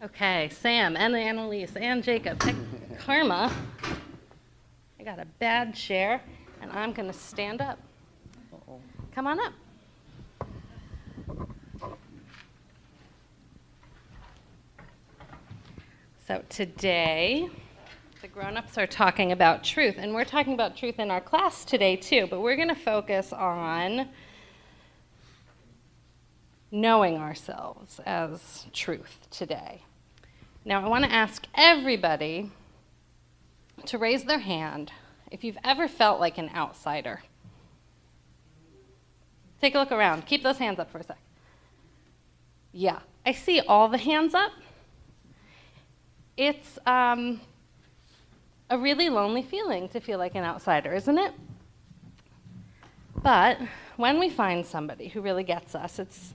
Okay, Sam and Annalise and Jacob. Karma, I got a bad chair, and I'm going to stand up. Come on up. So today, the grown-ups are talking about truth, and we're talking about truth in our class today too, but we're going to focus on knowing ourselves as truth today. Now, I want to ask everybody to raise their hand if you've ever felt like an outsider. Take a look around. Keep those hands up for a sec. Yeah, I see all the hands up. It's a really lonely feeling to feel like an outsider, isn't it? But when we find somebody who really gets us, it's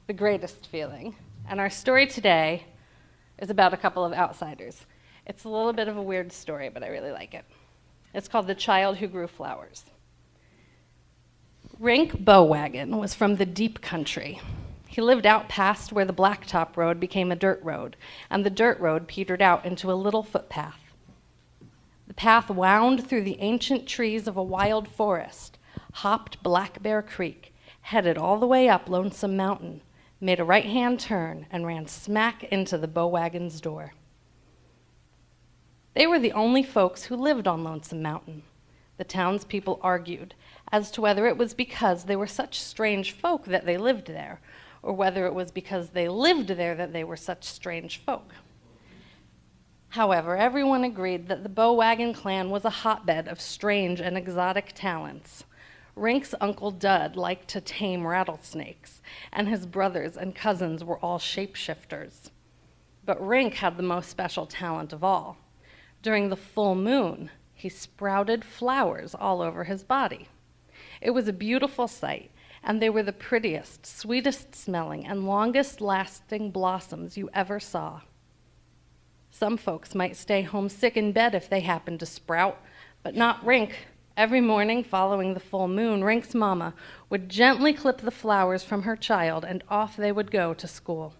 the greatest feeling. And our story today is about a couple of outsiders. It's a little bit of a weird story, but I really like it. It's called The Child Who Grew Flowers. Rink Bowwagon was from the deep country. He lived out past where the blacktop road became a dirt road, and the dirt road petered out into a little footpath. The path wound through the ancient trees of a wild forest, hopped Black Bear Creek, headed all the way up Lonesome Mountain, made a right-hand turn, and ran smack into the Bowwagon's door. They were the only folks who lived on Lonesome Mountain. The townspeople argued as to whether it was because they were such strange folk that they lived there, or whether it was because they lived there that they were such strange folk. However, everyone agreed that the Bowwagon clan was a hotbed of strange and exotic talents. Rink's Uncle Dud liked to tame rattlesnakes, and his brothers and cousins were all shapeshifters. But Rink had the most special talent of all. During the full moon, he sprouted flowers all over his body. It was a beautiful sight, and they were the prettiest, sweetest smelling, and longest lasting blossoms you ever saw. Some folks might stay homesick in bed if they happened to sprout, but not Rink. Every morning following the full moon, Rink's mama would gently clip the flowers from her child, and off they would go to school.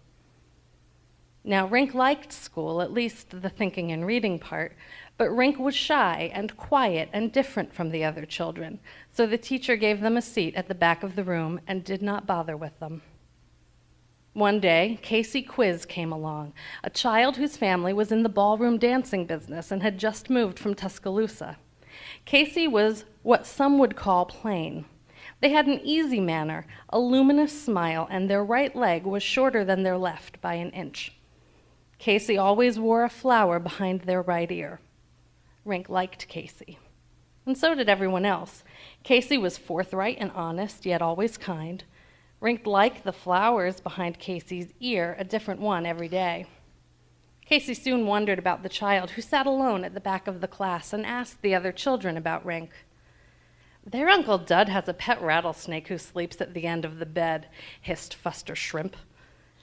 Now, Rink liked school, at least the thinking and reading part, but Rink was shy and quiet and different from the other children, so the teacher gave them a seat at the back of the room and did not bother with them. One day, Casey Quiz came along, a child whose family was in the ballroom dancing business and had just moved from Tuscaloosa. Casey was what some would call plain. They had an easy manner, a luminous smile, and their right leg was shorter than their left by an inch. Casey always wore a flower behind their right ear. Rink liked Casey, and so did everyone else. Casey was forthright and honest, yet always kind. Rink liked the flowers behind Casey's ear, a different one every day. Casey soon wondered about the child who sat alone at the back of the class and asked the other children about Rink. "Their Uncle Dud has a pet rattlesnake who sleeps at the end of the bed," hissed Fuster Shrimp.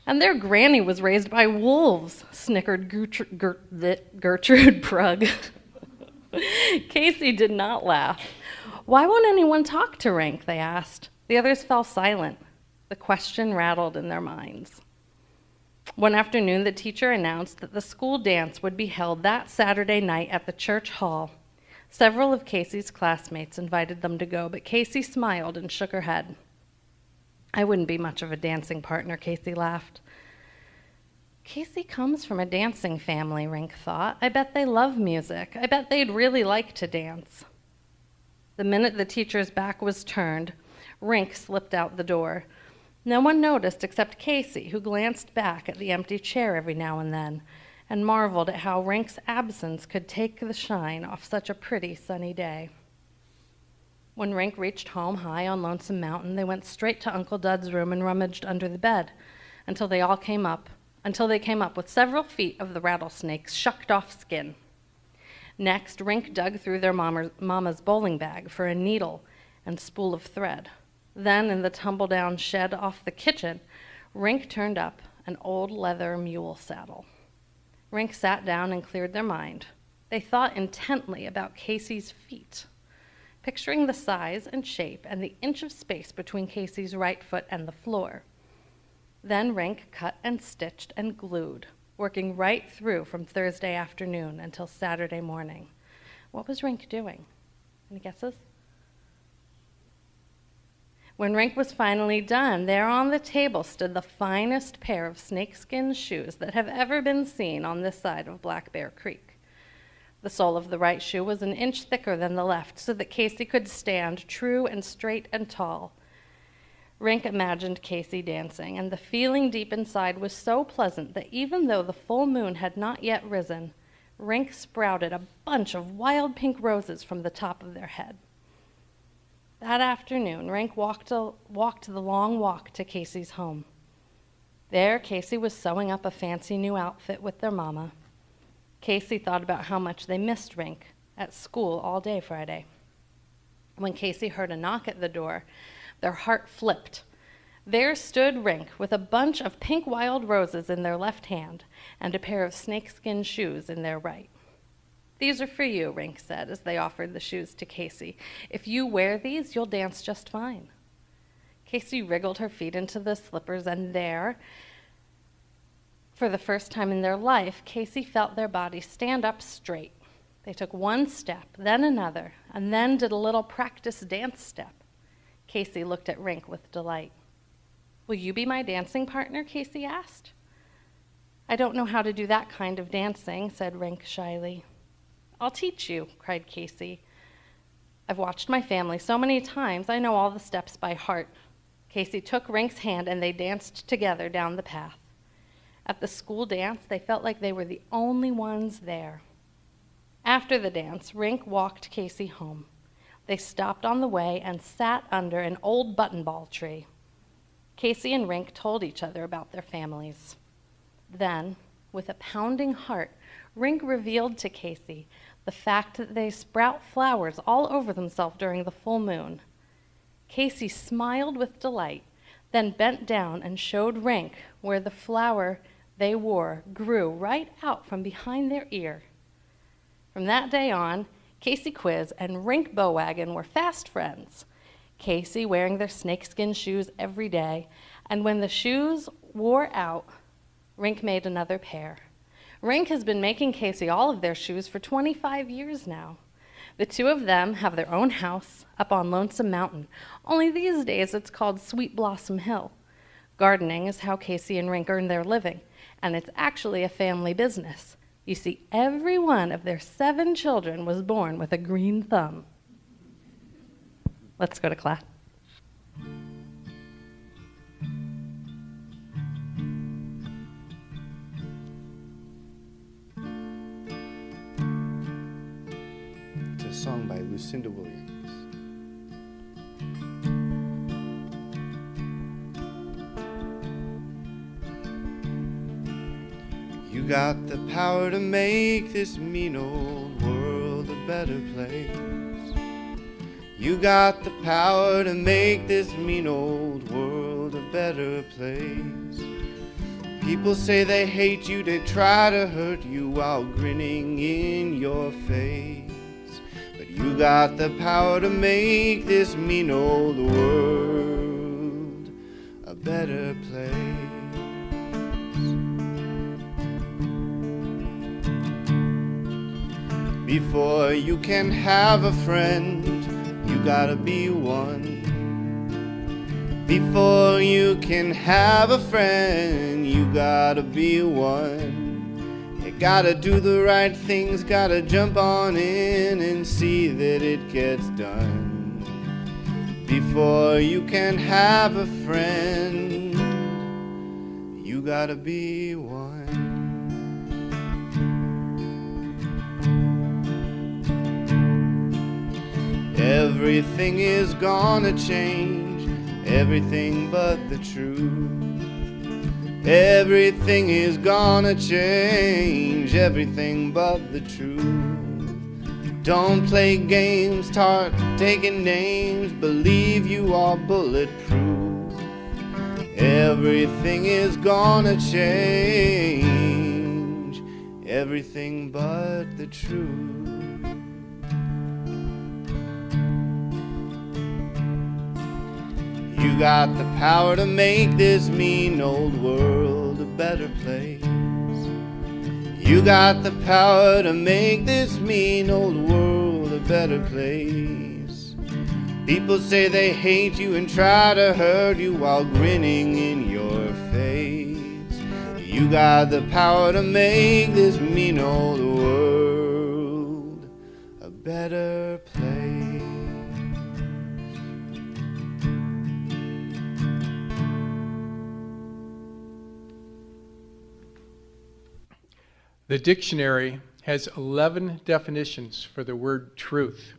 "And their granny was raised by wolves," snickered Gertrude Prug. Casey did not laugh. "Why won't anyone talk to Rink?" they asked. The others fell silent. The question rattled in their minds. One afternoon, the teacher announced that the school dance would be held that Saturday night at the church hall. Several of Casey's classmates invited them to go, but Casey smiled and shook her head. "I wouldn't be much of a dancing partner," Casey laughed. "Casey comes from a dancing family," Rink thought. "I bet they love music. I bet they'd really like to dance." The minute the teacher's back was turned, Rink slipped out the door. No one noticed except Casey, who glanced back at the empty chair every now and then and marveled at how Rink's absence could take the shine off such a pretty sunny day. When Rink reached home high on Lonesome Mountain, they went straight to Uncle Dud's room and rummaged under the bed until they came up with several feet of the rattlesnake's shucked off skin. Next, Rink dug through their mama's bowling bag for a needle and spool of thread. Then, in the tumble-down shed off the kitchen, Rink turned up an old leather mule saddle. Rink sat down and cleared their mind. They thought intently about Casey's feet, picturing the size and shape and the inch of space between Casey's right foot and the floor. Then Rink cut and stitched and glued. working right through from Thursday afternoon until Saturday morning. What was Rink doing? Any guesses? When Rink was finally done, there on the table stood the finest pair of snakeskin shoes that have ever been seen on this side of Black Bear Creek. The sole of the right shoe was an inch thicker than the left, so that Casey could stand true and straight and tall. Rink imagined Casey dancing, and the feeling deep inside was so pleasant that even though the full moon had not yet risen, Rink sprouted a bunch of wild pink roses from the top of their head. That afternoon, Rink walked the long walk to Casey's home. There, Casey was sewing up a fancy new outfit with their mama. Casey thought about how much they missed Rink at school all day Friday. When Casey heard a knock at the door, their heart flipped. There stood Rink with a bunch of pink wild roses in their left hand and a pair of snakeskin shoes in their right. "These are for you," Rink said as they offered the shoes to Casey. "If you wear these, you'll dance just fine." Casey wriggled her feet into the slippers, and there, for the first time in their life, Casey felt their bodies stand up straight. They took one step, then another, and then did a little practice dance step. Casey looked at Rink with delight. "Will you be my dancing partner?" Casey asked. "I don't know how to do that kind of dancing," said Rink shyly. "I'll teach you," cried Casey. "I've watched my family so many times, I know all the steps by heart." Casey took Rink's hand and they danced together down the path. At the school dance, they felt like they were the only ones there. After the dance, Rink walked Casey home. They stopped on the way and sat under an old buttonball tree. Casey and Rink told each other about their families. Then, with a pounding heart, Rink revealed to Casey the fact that they sprout flowers all over themselves during the full moon. Casey smiled with delight, then bent down and showed Rink where the flower they wore grew right out from behind their ear. From that day on, Casey Quiz and Rink Bowwagon were fast friends, Casey wearing their snakeskin shoes every day, and when the shoes wore out, Rink made another pair. Rink has been making Casey all of their shoes for 25 years now. The two of them have their own house up on Lonesome Mountain, only these days it's called Sweet Blossom Hill. Gardening is how Casey and Rink earn their living, and it's actually a family business. You see, every one of their 7 children was born with a green thumb. Let's go to class. It's a song by Lucinda Williams. You got the power to make this mean old world a better place. You got the power to make this mean old world a better place. People say they hate you, they try to hurt you while grinning in your face. But you got the power to make this mean old world a better place. Before you can have a friend, you gotta be one. Before you can have a friend, you gotta be one. You gotta do the right things, gotta jump on in and see that it gets done. Before you can have a friend, you gotta be one. Everything is gonna change, everything but the truth. Everything is gonna change, everything but the truth. Don't play games, start taking names, believe you are bulletproof. Everything is gonna change, everything but the truth. You got the power to make this mean old world a better place. You got the power to make this mean old world a better place. People say they hate you and try to hurt you while grinning in your face. You got the power to make this mean old world a better place. The dictionary has 11 definitions for the word truth.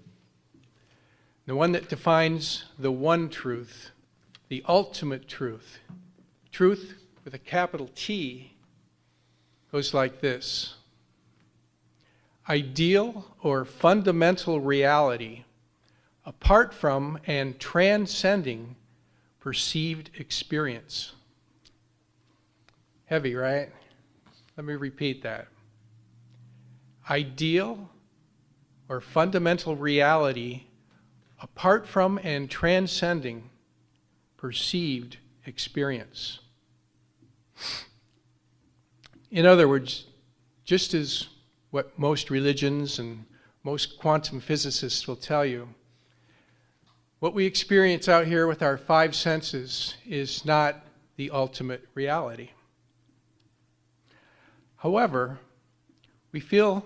The one that defines the one truth, the ultimate truth, truth with a capital T, goes like this: ideal or fundamental reality apart from and transcending perceived experience. Heavy, right? Let me repeat that. Ideal or fundamental reality apart from and transcending perceived experience. In other words, just as what most religions and most quantum physicists will tell you, what we experience out here with our five senses is not the ultimate reality. However, we feel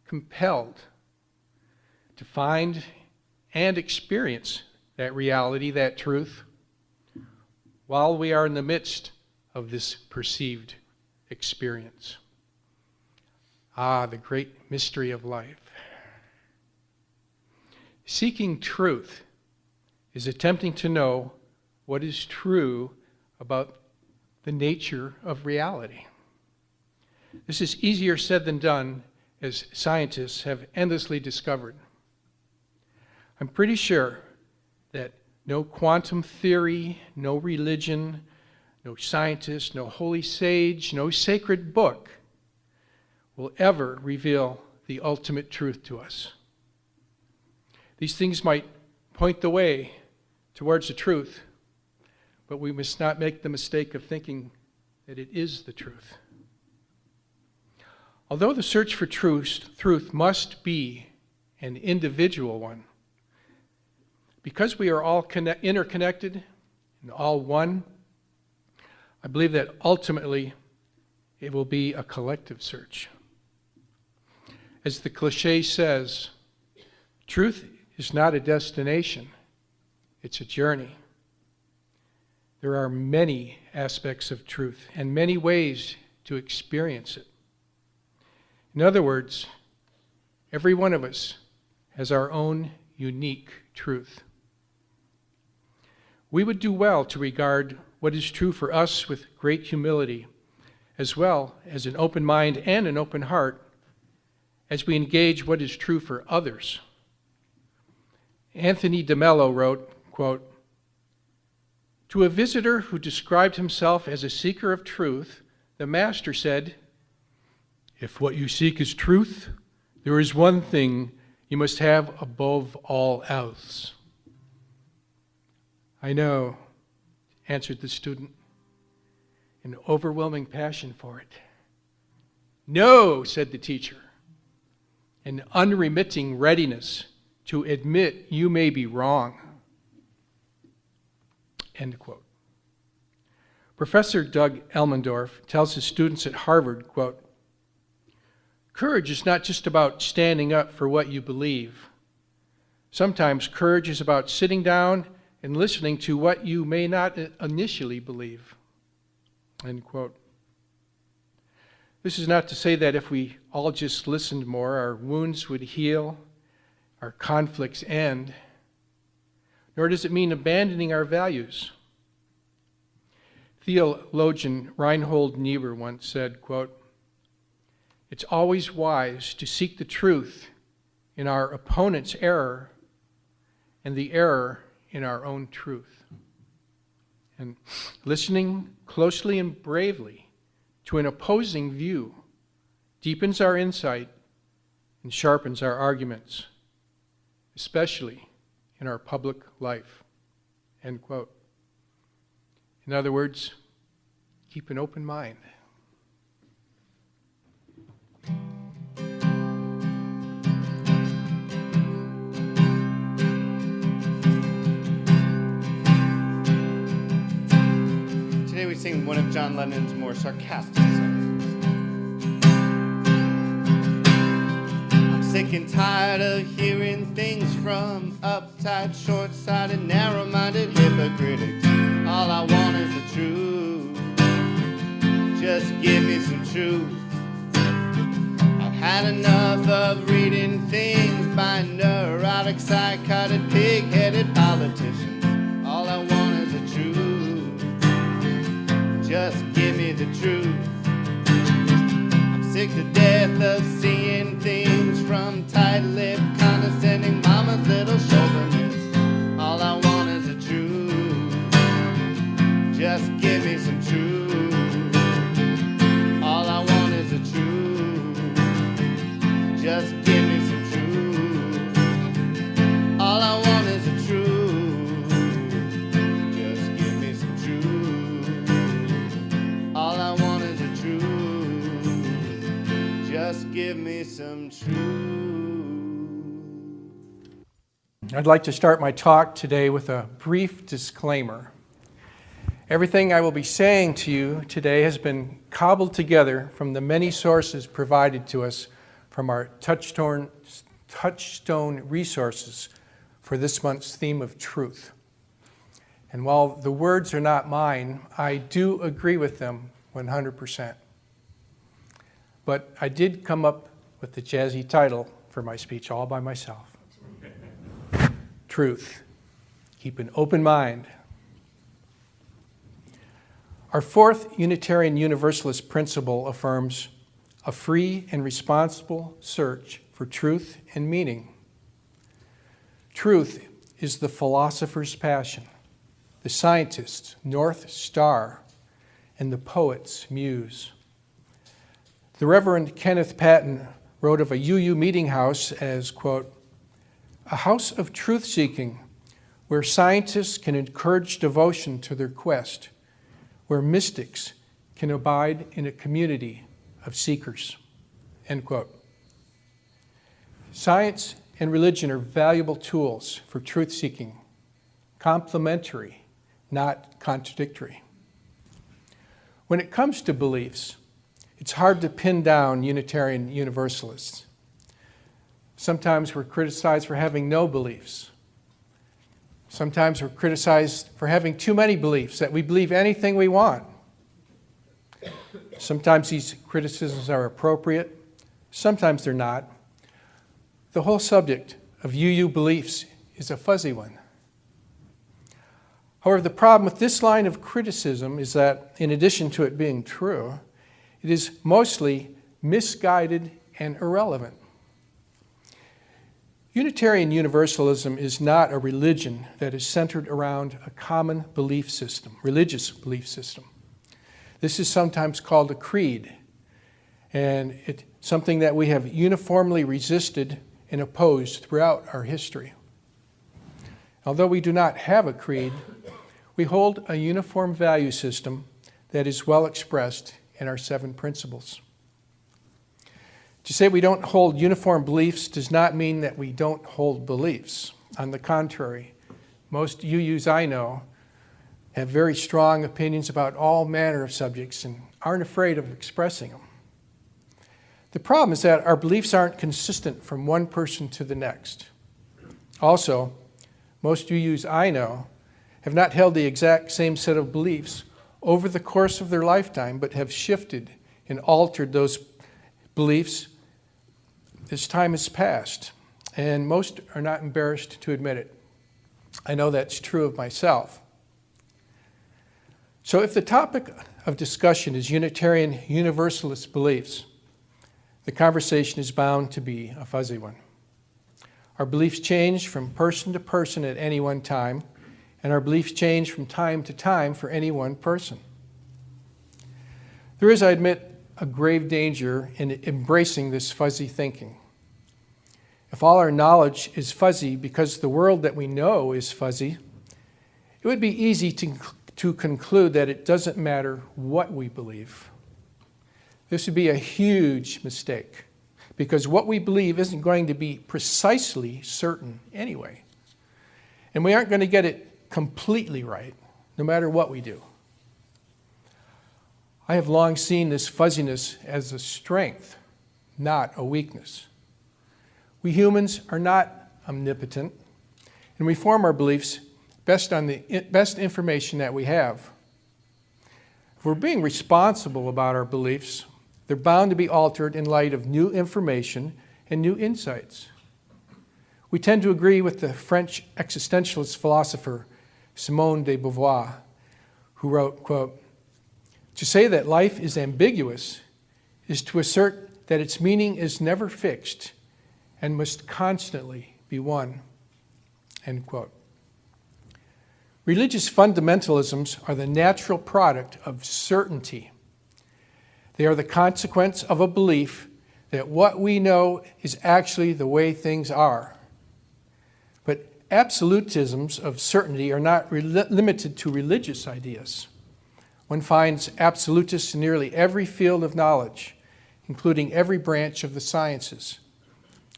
compelled to find and experience that reality, that truth, while we are in the midst of this perceived experience. Ah, the great mystery of life. Seeking truth is attempting to know what is true about the nature of reality. This is easier said than done, as scientists have endlessly discovered. I'm pretty sure that no quantum theory, no religion, no scientist, no holy sage, no sacred book will ever reveal the ultimate truth to us. These things might point the way towards the truth, but we must not make the mistake of thinking that it is the truth. Although the search for truth must be an individual one, because we are all interconnected and all one, I believe that ultimately it will be a collective search. As the cliche says, truth is not a destination, it's a journey. There are many aspects of truth and many ways to experience it. In other words, every one of us has our own unique truth. We would do well to regard what is true for us with great humility, as well as an open mind and an open heart, as we engage what is true for others. Anthony DeMello wrote, quote, "To a visitor who described himself as a seeker of truth, the master said, 'If what you seek is truth, there is one thing you must have above all else.'" "I know," answered the student, an overwhelming passion for it. "No," said the teacher, an unremitting readiness to admit you may be wrong. End quote. Professor Doug Elmendorf tells his students at Harvard, quote, "Courage is not just about standing up for what you believe. Sometimes courage is about sitting down and listening to what you may not initially believe." End quote. This is not to say that if we all just listened more, our wounds would heal, our conflicts end, nor does it mean abandoning our values. Theologian Reinhold Niebuhr once said, quote, "It's always wise to seek the truth in our opponent's error and the error in our own truth." And listening closely and bravely to an opposing view deepens our insight and sharpens our arguments, especially in our public life. End quote. In other words, keep an open mind. sing one of John Lennon's more sarcastic songs. I'm sick and tired of hearing things from uptight, short-sighted, narrow-minded hypocrites. All I want is the truth. Just give me some truth. I've had enough of reading things by neurotic, psychotic, pig-headed politicians. All I want is the truth. Just give me the truth. I'm sick to death of seeing things from tight-lipped, condescending mama's little chauvinists. All I want is the truth. Just give me some truth. All I want is the truth. Just give me some truth. All I want is the truth. Just give me some truth. All I want is the truth. Just give me some truth. I'd like to start my talk today with a brief disclaimer. Everything I will be saying to you today has been cobbled together from the many sources provided to us from our touchstone resources for this month's theme of truth. And while the words are not mine, I do agree with them 100%. But I did come up with the jazzy title for my speech all by myself. Truth. Keep an open mind. Our fourth Unitarian Universalist principle affirms a free and responsible search for truth and meaning. Truth is the philosopher's passion, the scientist's North Star, and the poet's muse. The Reverend Kenneth Patton wrote of a UU meeting house as, quote, a house of truth-seeking where scientists can encourage devotion to their quest, where mystics can abide in a community of seekers, end quote. Science and religion are valuable tools for truth-seeking, complementary, not contradictory. When it comes to beliefs, it's hard to pin down Unitarian Universalists. Sometimes we're criticized for having no beliefs. Sometimes we're criticized for having too many beliefs, that we believe anything we want. Sometimes these criticisms are appropriate. Sometimes they're not. The whole subject of UU beliefs is a fuzzy one. However, the problem with this line of criticism is that, in addition to it being true, it is mostly misguided and irrelevant. Unitarian Universalism is not a religion that is centered around a common belief system, religious belief system. This is sometimes called a creed, and it's something that we have uniformly resisted and opposed throughout our history. Although we do not have a creed, we hold a uniform value system that is well expressed in our 7 principles. To say we don't hold uniform beliefs does not mean that we don't hold beliefs. On the contrary, most UUs I know have very strong opinions about all manner of subjects and aren't afraid of expressing them. The problem is that our beliefs aren't consistent from one person to the next. Also, most UUs I know have not held the exact same set of beliefs over the course of their lifetime, but have shifted and altered those beliefs as time has passed, and most are not embarrassed to admit it. I know that's true of myself. So if the topic of discussion is Unitarian Universalist beliefs, the conversation is bound to be a fuzzy one. Our beliefs change from person to person at any one time, and our beliefs change from time to time for any one person. There is, I admit, a grave danger in embracing this fuzzy thinking. If all our knowledge is fuzzy because the world that we know is fuzzy, it would be easy to conclude that it doesn't matter what we believe. This would be a huge mistake, because what we believe isn't going to be precisely certain anyway. And we aren't going to get it completely right, no matter what we do. I have long seen this fuzziness as a strength, not a weakness. We humans are not omnipotent, and we form our beliefs based on the best information that we have. If we're being responsible about our beliefs, they're bound to be altered in light of new information and new insights. We tend to agree with the French existentialist philosopher Simone de Beauvoir, who wrote, quote, "To say that life is ambiguous is to assert that its meaning is never fixed and must constantly be won," end quote. Religious fundamentalisms are the natural product of certainty. They are the consequence of a belief that what we know is actually the way things are. But absolutisms of certainty are not limited to religious ideas. One finds absolutists in nearly every field of knowledge, including every branch of the sciences.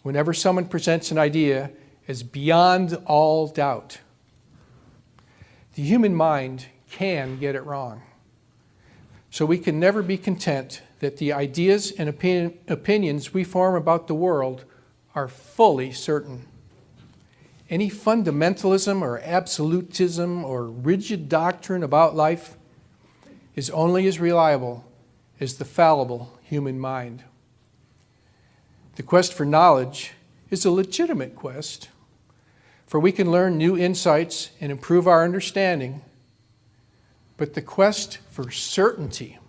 Whenever someone presents an idea as beyond all doubt, the human mind can get it wrong. So we can never be content that the ideas and opinions we form about the world are fully certain. Any fundamentalism or absolutism or rigid doctrine about life is only as reliable as the fallible human mind. The quest for knowledge is a legitimate quest, for we can learn new insights and improve our understanding, but the quest for certainty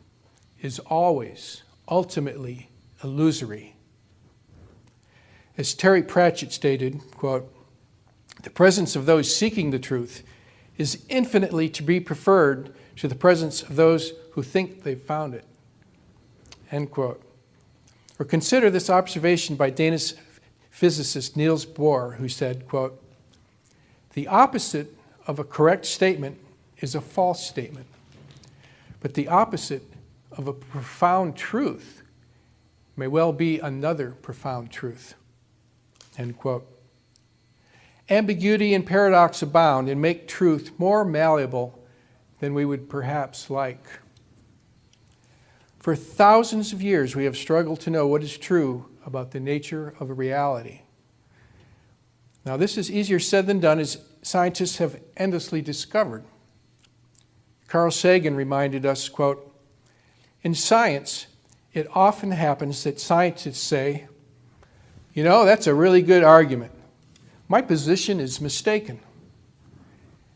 is always, ultimately, illusory. As Terry Pratchett stated, quote, "The presence of those seeking the truth is infinitely to be preferred to the presence of those who think they've found it," end quote. Or consider this observation by Danish physicist Niels Bohr, who said, quote, "The opposite of a correct statement is a false statement, but the opposite of a profound truth may well be another profound truth," end quote. Ambiguity and paradox abound and make truth more malleable than we would perhaps like. For thousands of years, we have struggled to know what is true about the nature of a reality. Now, this is easier said than done, as scientists have endlessly discovered. Carl Sagan reminded us, quote, "In science, it often happens that scientists say, 'You know, that's a really good argument. My position is mistaken.'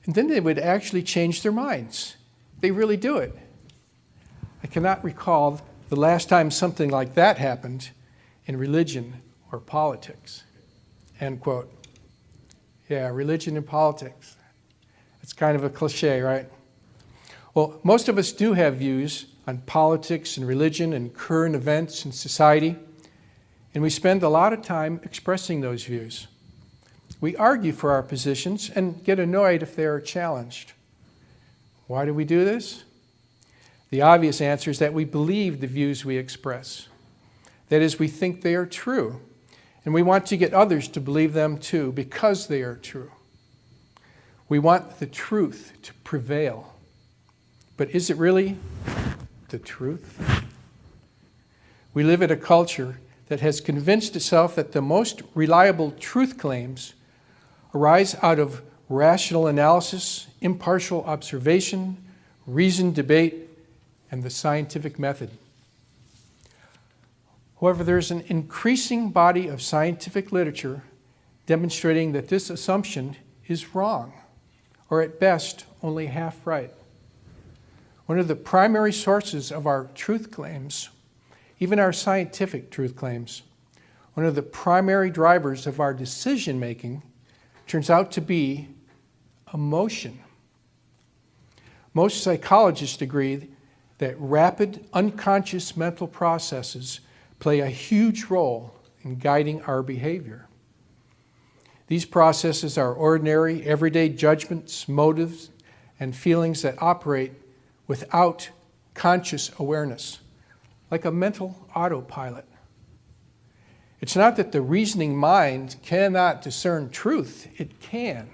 And then they would actually change their minds. They really do it. I cannot recall the last time something like that happened in religion or politics," end quote. Yeah, religion and politics. It's kind of a cliche, right? Well, most of us do have views on politics and religion and current events in society, and we spend a lot of time expressing those views. We argue for our positions and get annoyed if they are challenged. Why do we do this? The obvious answer is that we believe the views we express. That is, we think they are true, and we want to get others to believe them too because they are true. We want the truth to prevail. But is it really the truth? We live in a culture that has convinced itself that the most reliable truth claims arise out of rational analysis, impartial observation, reasoned debate, and the scientific method. However, there's an increasing body of scientific literature demonstrating that this assumption is wrong, or at best, only half right. One of the primary sources of our truth claims, even our scientific truth claims, one of the primary drivers of our decision-making turns out to be emotion. Most psychologists agree that rapid, unconscious mental processes play a huge role in guiding our behavior. These processes are ordinary, everyday judgments, motives, and feelings that operate without conscious awareness, like a mental autopilot. It's not that the reasoning mind cannot discern truth, it can.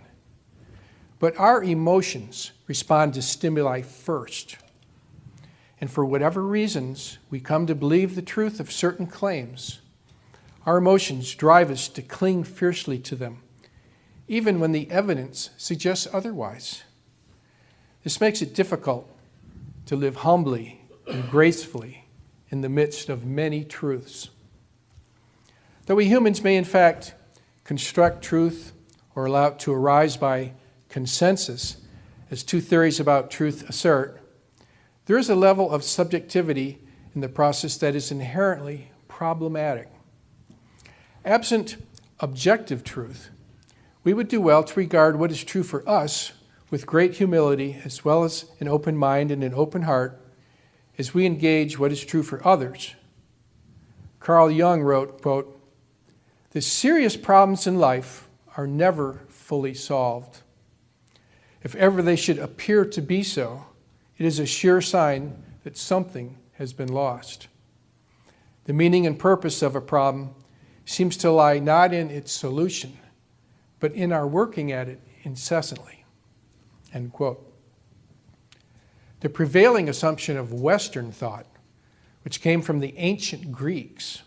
But our emotions respond to stimuli first. and for whatever reasons we come to believe the truth of certain claims, our emotions drive us to cling fiercely to them, even when the evidence suggests otherwise. This makes it difficult to live humbly and gracefully in the midst of many truths. Though we humans may in fact construct truth or allow it to arise by consensus, as two theories about truth assert, there is a level of subjectivity in the process that is inherently problematic. Absent objective truth, we would do well to regard what is true for us with great humility as well as an open mind and an open heart as we engage what is true for others. Carl Jung wrote, quote, "The serious problems in life are never fully solved. If ever they should appear to be so, it is a sure sign that something has been lost. The meaning and purpose of a problem seems to lie not in its solution, but in our working at it incessantly." End quote. The prevailing assumption of Western thought, which came from the ancient Greeks,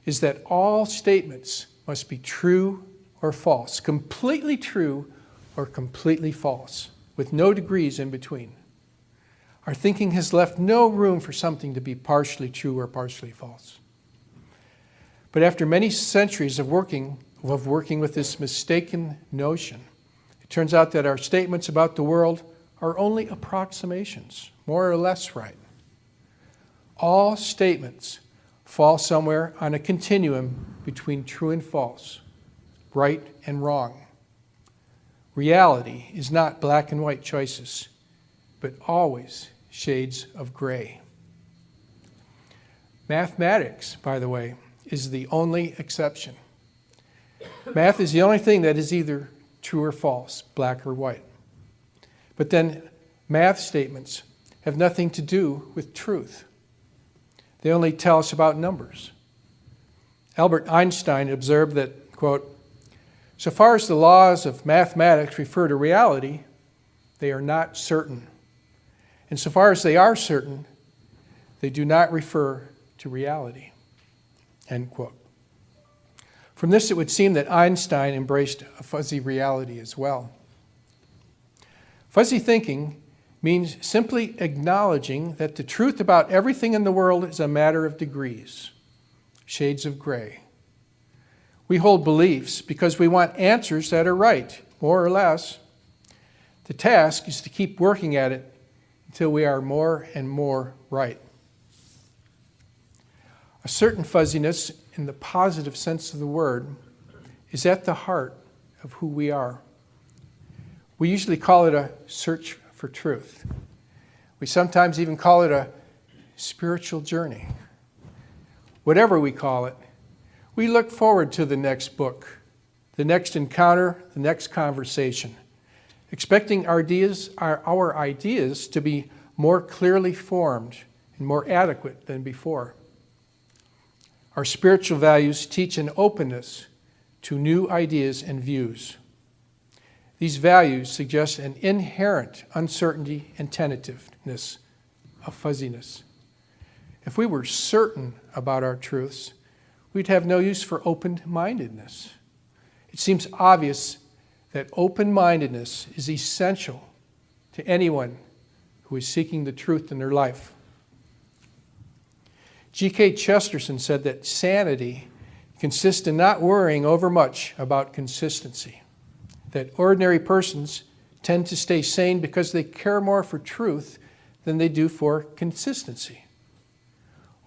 is that all statements must be true or false, completely true or completely false, with no degrees in between. Our thinking has left no room for something to be partially true or partially false. But after many centuries of working with this mistaken notion, it turns out that our statements about the world are only approximations, more or less right. All statements fall somewhere on a continuum between true and false, right and wrong. Reality is not black and white choices, but always shades of gray. Mathematics, by the way, is the only exception. Math is the only thing that is either true or false, black or white. But then math statements have nothing to do with truth. They only tell us about numbers. Albert Einstein observed that, quote, "So far as the laws of mathematics refer to reality, they are not certain. And so far as they are certain, they do not refer to reality." End quote. From this, it would seem that Einstein embraced a fuzzy reality as well. Fuzzy thinking means simply acknowledging that the truth about everything in the world is a matter of degrees, shades of gray. We hold beliefs because we want answers that are right, more or less. The task is to keep working at it until we are more and more right. A certain fuzziness, in the positive sense of the word, is at the heart of who we are. We usually call it a search for truth. We sometimes even call it a spiritual journey. Whatever we call it, we look forward to the next book, the next encounter, the next conversation, expecting our ideas to be more clearly formed and more adequate than before. Our spiritual values teach an openness to new ideas and views. These values suggest an inherent uncertainty and tentativeness, a fuzziness. If we were certain about our truths, we'd have no use for open-mindedness. It seems obvious that open-mindedness is essential to anyone who is seeking the truth in their life. G.K. Chesterton said that sanity consists in not worrying overmuch about consistency, that ordinary persons tend to stay sane because they care more for truth than they do for consistency.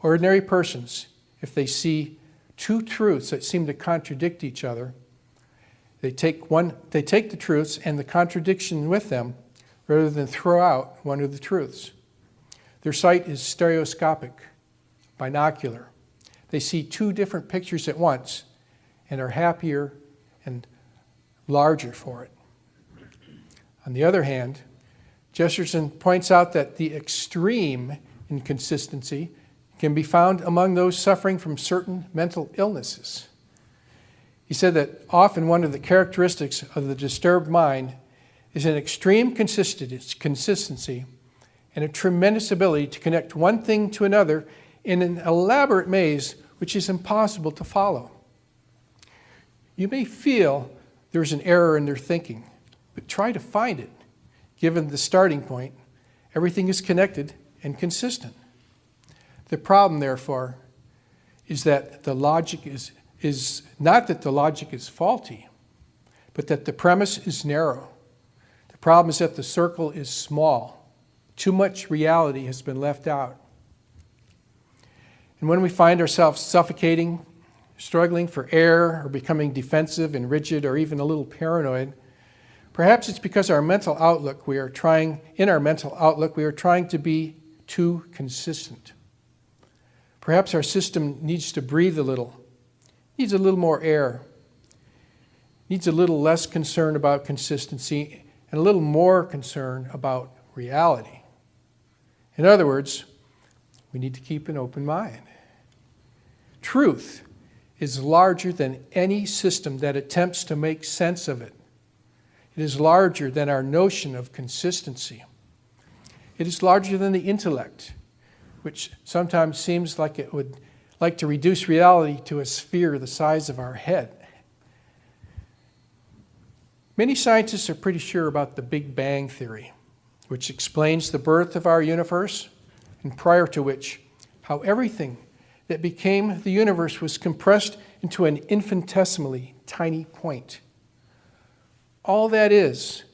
Ordinary persons, if they see two truths that seem to contradict each other, they take the truths and the contradiction with them rather than throw out one of the truths. Their sight is stereoscopic, binocular. They see two different pictures at once and are happier and larger for it. On the other hand, Chesterton points out that the extreme inconsistency can be found among those suffering from certain mental illnesses. He said that often one of the characteristics of the disturbed mind is an extreme consistency and a tremendous ability to connect one thing to another in an elaborate maze which is impossible to follow. You may feel there's an error in their thinking, but try to find it. Given the starting point, everything is connected and consistent. The problem, therefore, is that the logic is not that the logic is faulty, but that the premise is narrow. The problem is that the circle is small. Too much reality has been left out. And when we find ourselves suffocating, struggling for air, or becoming defensive and rigid, or even a little paranoid, perhaps it's because in our mental outlook we are trying to be too consistent. Perhaps our system needs to breathe a little, needs a little more air, needs a little less concern about consistency and a little more concern about reality. In other words, we need to keep an open mind. Truth is larger than any system that attempts to make sense of it. It is larger than our notion of consistency. It is larger than the intellect, which sometimes seems like it would like to reduce reality to a sphere the size of our head. Many scientists are pretty sure about the Big Bang Theory, which explains the birth of our universe, and prior to which, how everything that became the universe was compressed into an infinitesimally tiny point. All that is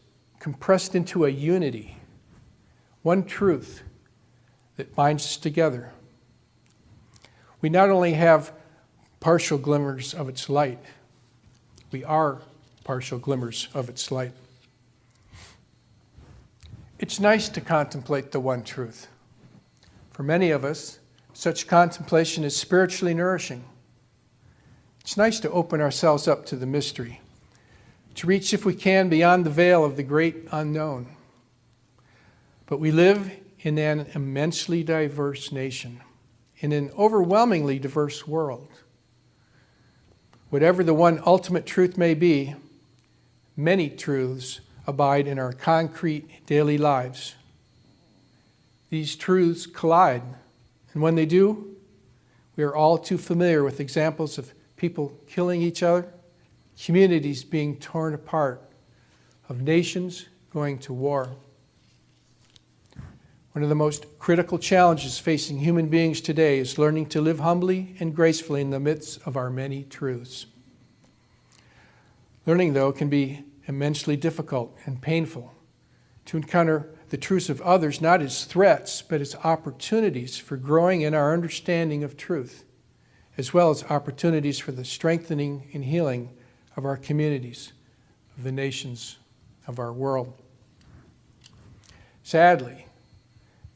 compressed into a unity, one truth that binds us together. We not only have partial glimmers of its light, we are partial glimmers of its light. It's nice to contemplate the one truth. For many of us, such contemplation is spiritually nourishing. It's nice to open ourselves up to the mystery, to reach, if we can, beyond the veil of the great unknown. But we live in an immensely diverse nation, in an overwhelmingly diverse world. Whatever the one ultimate truth may be, many truths abide in our concrete daily lives. These truths collide, and when they do, we are all too familiar with examples of people killing each other, communities being torn apart, of nations going to war. One of the most critical challenges facing human beings today is learning to live humbly and gracefully in the midst of our many truths. Learning, though, can be immensely difficult and painful. To encounter the truths of others not as threats, but as opportunities for growing in our understanding of truth, as well as opportunities for the strengthening and healing of our communities, of the nations of our world. Sadly,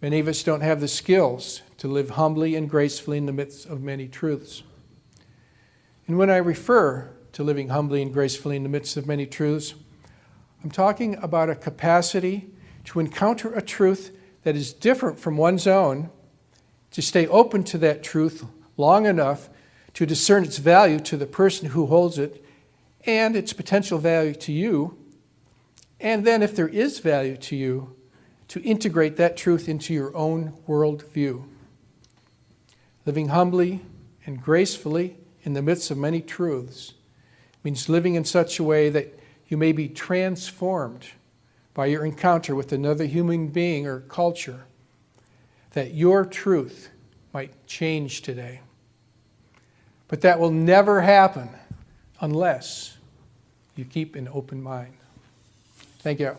many of us don't have the skills to live humbly and gracefully in the midst of many truths. And when I refer to living humbly and gracefully in the midst of many truths, I'm talking about a capacity to encounter a truth that is different from one's own, to stay open to that truth long enough to discern its value to the person who holds it and its potential value to you, and then, if there is value to you, to integrate that truth into your own worldview. Living humbly and gracefully in the midst of many truths means living in such a way that you may be transformed by your encounter with another human being or culture, that your truth might change today. But that will never happen unless you keep an open mind. Thank you.